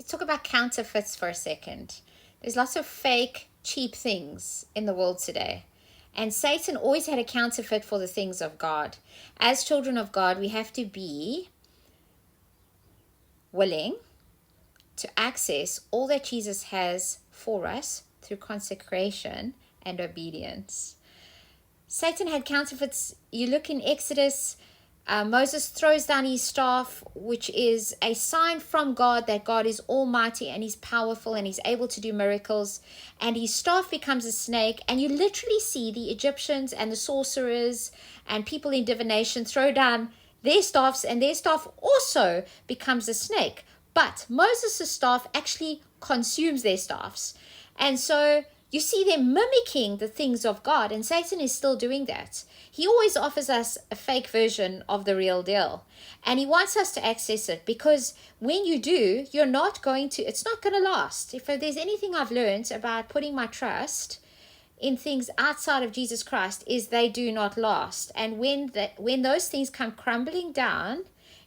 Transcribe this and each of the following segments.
let's talk about counterfeits for a second. There's lots of fake, cheap things in the world today. And Satan always had a counterfeit for the things of God. As children of God, we have to be willing to access all that Jesus has for us through consecration and obedience. Satan had counterfeits. You look in Exodus, Moses throws down his staff, which is a sign from God that God is almighty and he's powerful and he's able to do miracles. And his staff becomes a snake. And you literally see the Egyptians and the sorcerers and people in divination throw down their staffs, and their staff also becomes a snake. But Moses' staff actually consumes their staffs. And so you see them mimicking the things of God, and Satan is still doing that. He always offers us a fake version of the real deal, and he wants us to access it, because when you do, it's not going to last. If there's anything I've learned about putting my trust in things outside of Jesus Christ, is they do not last. And when those things come crumbling down,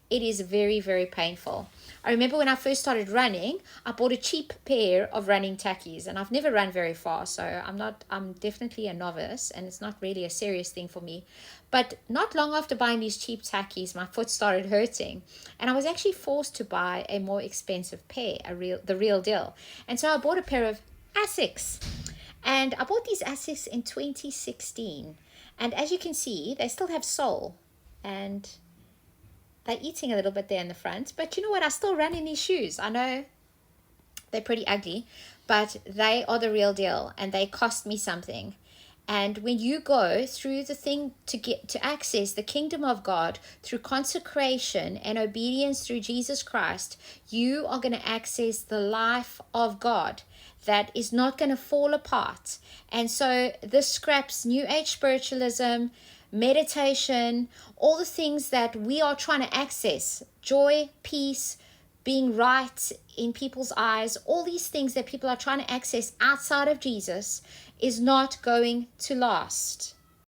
it is very, very painful. I remember when I first started running, I bought a cheap pair of running tackies, and I've never run very far, so I'm definitely a novice, and it's not really a serious thing for me. But not long after buying these cheap tackies, my foot started hurting, and I was actually forced to buy a more expensive pair, the real deal. And so I bought a pair of Asics, and I bought these Asics in 2016, and as you can see, they still have sole, and they're eating a little bit there in the front. But you know what? I still run in these shoes. I know they're pretty ugly, but they are the real deal, and they cost me something. And when you go through the thing to access the kingdom of God through consecration and obedience through Jesus Christ, you are going to access the life of God that is not going to fall apart. And so this scraps New Age spiritualism, meditation, all the things that we are trying to access, joy, peace, being right in people's eyes, all these things that people are trying to access outside of Jesus is not going to last.